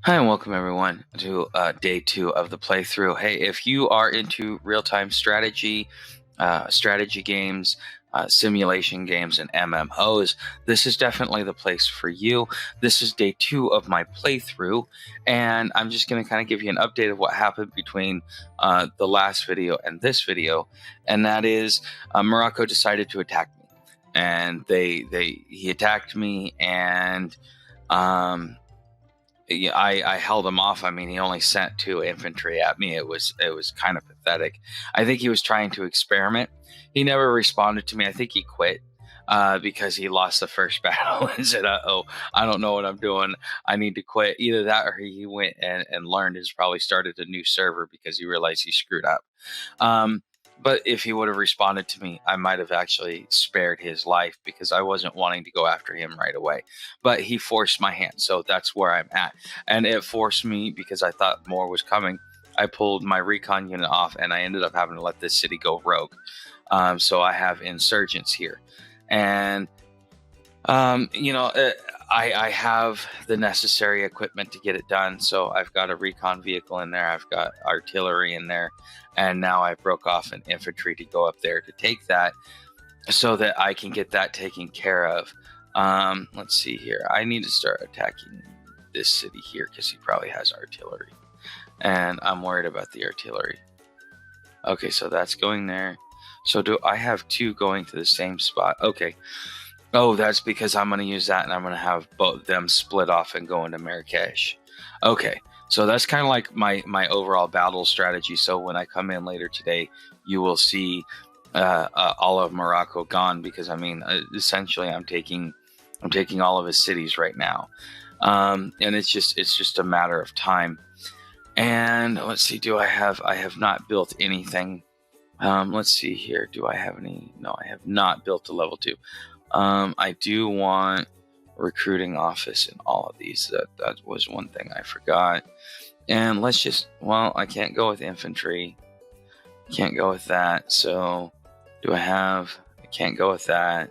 Hi, and welcome everyone to day 2 of the playthrough. Hey, if you are into real-time strategy, strategy games, simulation games, and MMOs, this is definitely the place for you. This is day 2 of my playthrough, and I'm just going to kind of give you an update of what happened between the last video and this video, and that is Morocco decided to attack me, and he attacked me, and yeah, I held him off. I mean, he only sent 2 infantry at me. It was kind of pathetic. I think he was trying to experiment. He never responded to me. I think he quit because he lost the first battle and said, "Uh-oh, I don't know what I'm doing. I need to quit." Either that, or he went and learned. Has probably started a new server because he realized he screwed up. Um, but if he would have responded to me, I might have actually spared his life because I wasn't wanting to go after him right away. But he forced my hand, so that's where I'm at. And it forced me because I thought more was coming. I pulled my recon unit off, and I ended up having to let this city go rogue. So I have insurgents here, and I have the necessary equipment to get it done. So I've got a recon vehicle in there. I've got artillery in there. And now I broke off an infantry to go up there to take that so that I can get that taken care of. Let's see here. I need to start attacking this city here because he probably has artillery. And I'm worried about the artillery. Okay, so that's going there. So do I have 2 going to the same spot? Okay. Oh, that's because I'm going to use that and I'm going to have both of them split off and go into Marrakesh. Okay, so that's kind of like my overall battle strategy. So when I come in later today, you will see all of Morocco gone because I mean, essentially, I'm taking all of his cities right now, and it's just a matter of time. And let's see, I have not built anything. Let's see here. Do I have any? No, I have not built a level 2. I do want recruiting office in all of these. That was one thing I forgot. And let's just, well, I can't go with infantry. Can't go with that. So I can't go with that.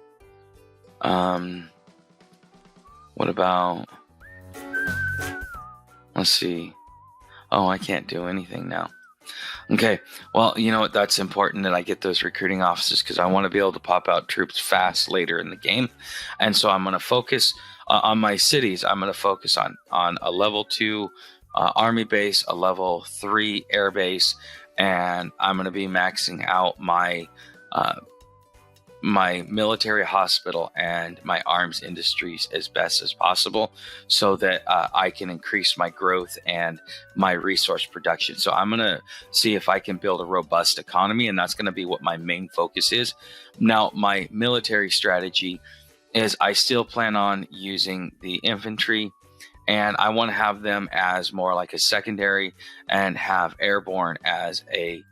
What about, let's see. Oh, I can't do anything now. Okay, well, you know what? That's important that I get those recruiting officers because I want to be able to pop out troops fast later in the game. And so I'm going to focus on my cities. I'm going to focus on a level 2 army base, a level 3 air base, and I'm going to be maxing out my military hospital and my arms industries as best as possible so that I can increase my growth and my resource production. So I'm going to see if I can build a robust economy, and that's going to be what my main focus is. Now, my military strategy is I still plan on using the infantry, and I want to have them as more like a secondary and have airborne as a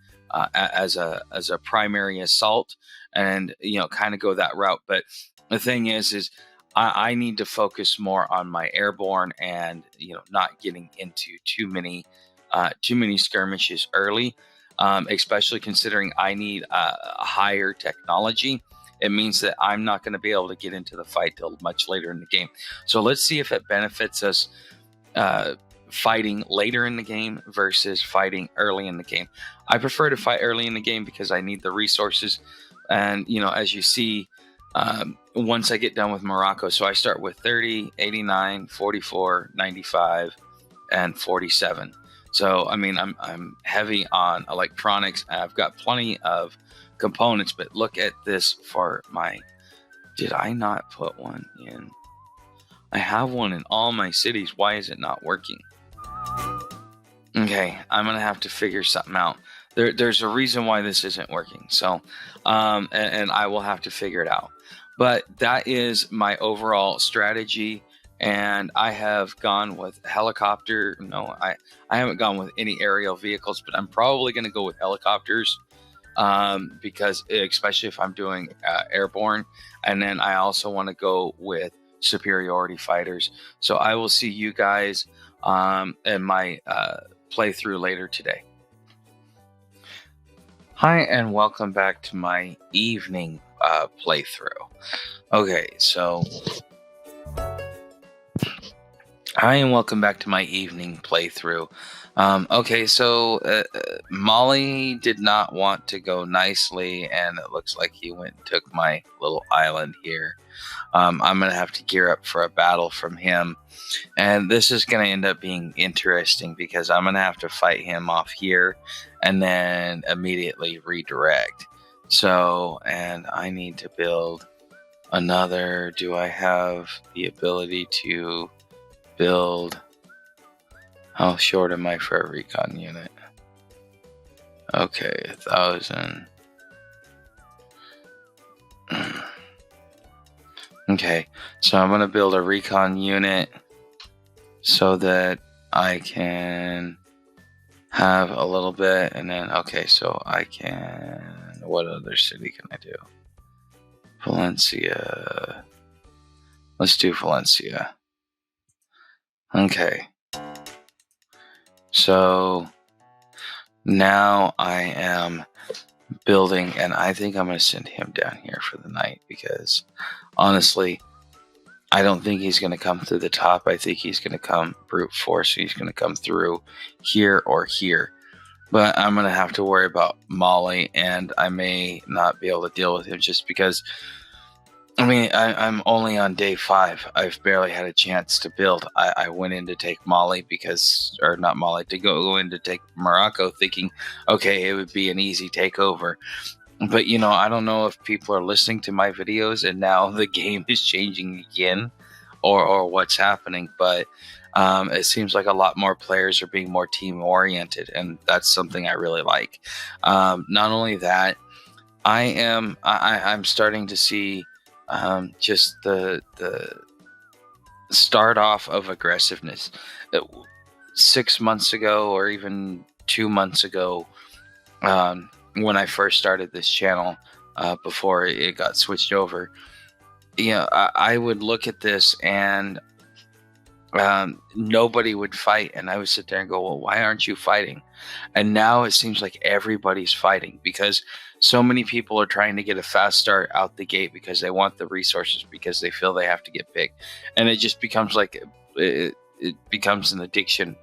primary assault, and kind of go that route. But the thing is I need to focus more on my airborne and not getting into too many skirmishes early, especially considering I need a higher technology. It means that I'm not going to be able to get into the fight till much later in the game. So let's see if it benefits us fighting later in the game versus fighting early in the game. I prefer to fight early in the game because I need the resources. And, as you see, once I get done with Morocco, so I start with 30, 89, 44, 95, and 47. So, I mean, I'm heavy on electronics. I've got plenty of components, but look at this for did I not put one in? I have one in all my cities. Why is it not working? Okay, I'm going to have to figure something out. There's a reason why this isn't working. So, and I will have to figure it out. But that is my overall strategy. And I have gone with helicopter. No, I haven't gone with any aerial vehicles, but I'm probably going to go with helicopters because especially if I'm doing airborne. And then I also want to go with superiority fighters. So I will see you guys in my playthrough later today. Hi, and welcome back to my evening playthrough. Okay, so Hi, and welcome back to my evening playthrough. Okay, so Molly did not want to go nicely, and it looks like he went and took my little island here. I'm going to have to gear up for a battle from him, and this is going to end up being interesting because I'm going to have to fight him off here and then immediately redirect. So, and I need to build another. Do I have the ability to build? How short am I for a recon unit? Okay, 1,000. Okay, so I'm gonna build a recon unit so that I can have a little bit, and then okay, so I can. What other city can I do? Valencia. Let's do Valencia. Okay. So now I am building, and I think I'm going to send him down here for the night because honestly, I don't think he's going to come through the top. I think he's going to come brute force. He's going to come through here or here. But I'm going to have to worry about Molly, and I may not be able to deal with him just because, I mean, I'm only on day 5. I've barely had a chance to build. I went in to take Molly because, or not Molly, to go in to take Morocco thinking, okay, it would be an easy takeover. But, I don't know if people are listening to my videos and now the game is changing again or what's happening. But it seems like a lot more players are being more team oriented, and that's something I really like. Not only that, I'm starting to see just the start off of aggressiveness. 6 months ago or even 2 months ago, when I first started this channel, before it got switched over, I would look at this and nobody would fight, and I would sit there and go, well, why aren't you fighting? And now it seems like everybody's fighting because so many people are trying to get a fast start out the gate because they want the resources, because they feel they have to get big, and it just becomes like it becomes an addiction,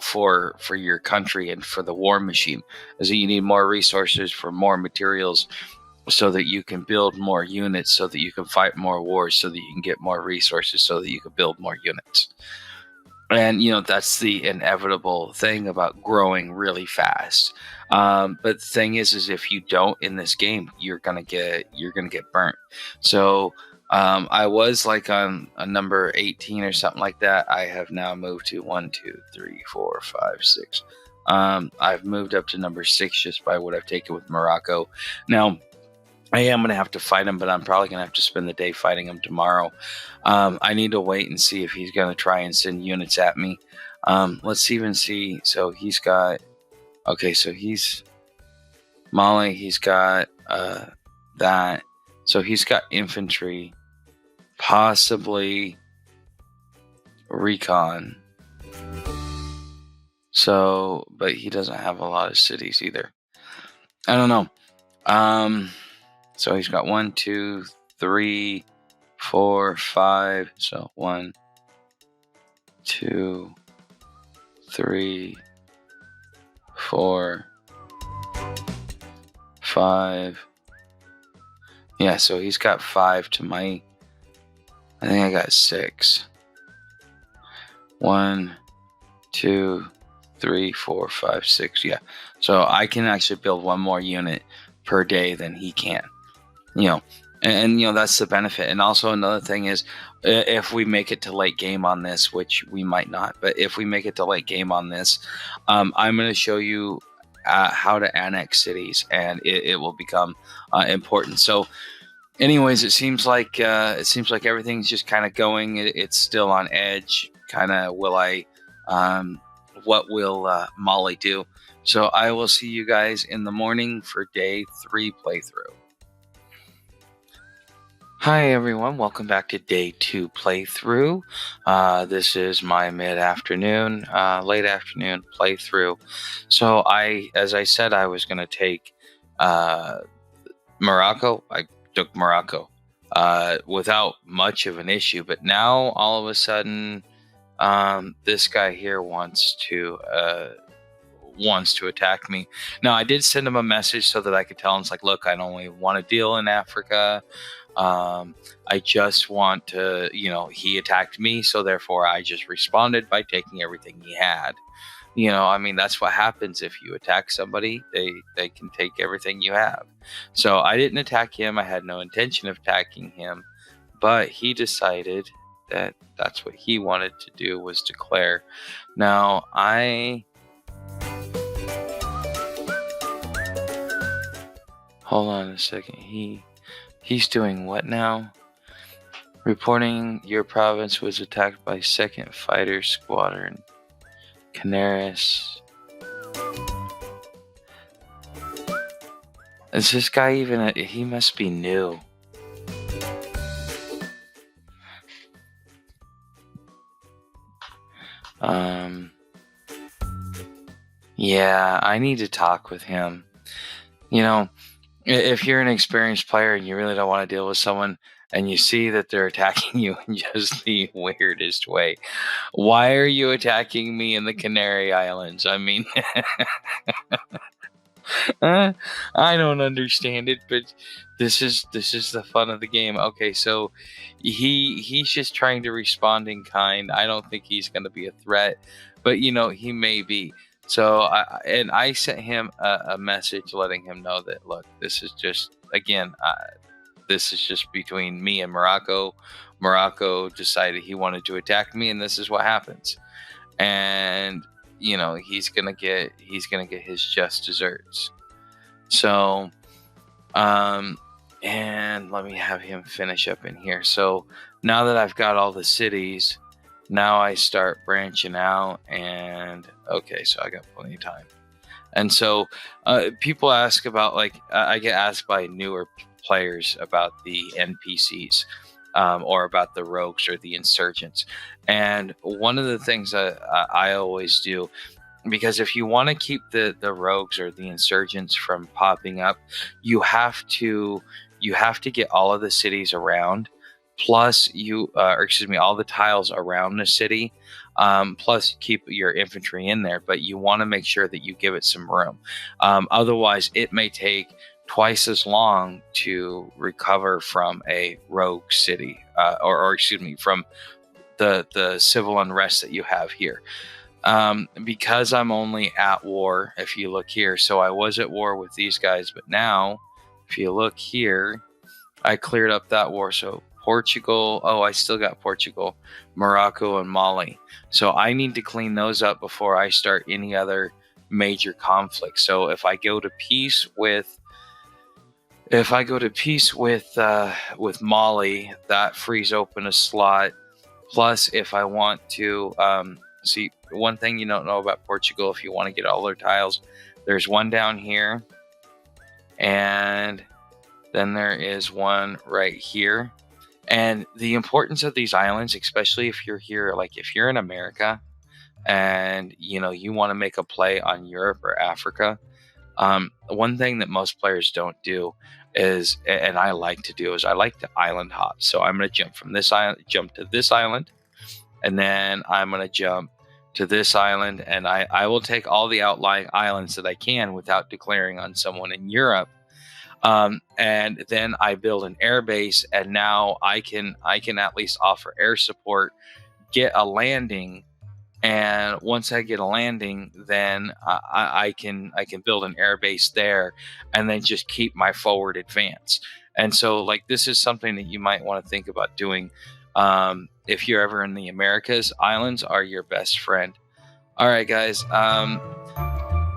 for your country and for the war machine. Is that you need more resources for more materials so that you can build more units, so that you can fight more wars, so that you can get more resources, so that you can build more units. And that's the inevitable thing about growing really fast. But the thing is if you don't in this game, you're gonna get burnt. So I was like on a number 18 or something like that. I have now moved to 1, 2, 3, 4, 5, 6. I've moved up to number 6 just by what I've taken with Morocco. Now, I am going to have to fight him, but I'm probably going to have to spend the day fighting him tomorrow. I need to wait and see if he's going to try and send units at me. Let's even see. So he's got... Okay, so he's... Molly, he's got that. So he's got infantry. Possibly recon. So, but he doesn't have a lot of cities either. I don't know. So he's got 1, 2, 3, 4, 5. So 1, 2, 3, 4, 5. Yeah, so he's got 5 to my... I think I got 6. 1, 2, 3, 4, 5, 6. Yeah. So I can actually build one more unit per day than he can. And that's the benefit. And also another thing is, if we make it to late game on this, which we might not, but if we make it to late game on this, I'm going to show you how to annex cities, and it will become important. So anyways, it seems like everything's just kind of going. It's still on edge. Kind of what will Molly do? So I will see you guys in the morning for day 3 playthrough. Hi everyone, welcome back to day 2 playthrough. This is my mid-afternoon, late afternoon playthrough. So as I said, I was going to take Morocco. I took Morocco without much of an issue, but now all of a sudden This guy here wants to attack me. Now, I did send him a message so that I could tell him, it's like, look, I don't only want to deal in Africa. I just want to, he attacked me, so therefore I just responded by taking everything he had. I mean, that's what happens if you attack somebody. They can take everything you have. So I didn't attack him. I had no intention of attacking him, but he decided that that's what he wanted to do, was declare. Now, hold on a second. He's doing what now? Reporting your province was attacked by 2nd Fighter Squadron, Canaris. Is this guy even he must be new. Yeah, I need to talk with him. If you're an experienced player and you really don't want to deal with someone and you see that they're attacking you in just the weirdest way, why are you attacking me in the Canary Islands? I mean, I don't understand it, but this is the fun of the game. Okay, so he's just trying to respond in kind. I don't think he's going to be a threat, but he may be. So I sent him a message letting him know that, look, this is just, again, this is just between me and Morocco. Morocco decided he wanted to attack me, and this is what happens. And he's gonna get his just desserts. So, and let me have him finish up in here. So now that I've got all the cities, now I start branching out, and okay, so I got plenty of time. And so people ask about, I get asked by newer players about the NPCs, or about the rogues or the insurgents. And one of the things that I always do, because if you want to keep the rogues or the insurgents from popping up, you have to get all of the cities around, plus all the tiles around the city, plus keep your infantry in there, but you want to make sure that you give it some room. Otherwise, it may take twice as long to recover from a rogue city, from the civil unrest that you have here. Because I'm only at war, if you look here, so I was at war with these guys, but now, if you look here, I cleared up that war. So Portugal, I still got Portugal, Morocco, and Mali. So I need to clean those up before I start any other major conflict. So if I go to peace with Mali, that frees open a slot. Plus, if I want to see, one thing you don't know about Portugal, if you want to get all their tiles, there's one down here, and then there is one right here. And the importance of these islands, especially if you're here, if you're in America and you want to make a play on Europe or Africa, one thing that most players don't do is, and I like to do, is I like to island hop. So I'm going to jump from this island, jump to this island, and then I'm going to jump to this island, and I will take all the outlying islands that I can without declaring on someone in Europe. And then I build an air base, and now I can at least offer air support, get a landing, and once I get a landing, then I can build an air base there, and then just keep my forward advance. And so, this is something that you might want to think about doing. If you're ever in the Americas, islands are your best friend. All right, guys.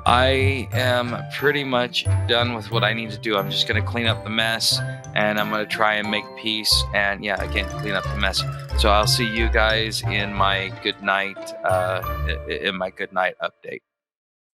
I am pretty much done with what I need to do. I'm just going to clean up the mess, and I'm going to try and make peace. And yeah, again, clean up the mess. So I'll see you guys in my good night update.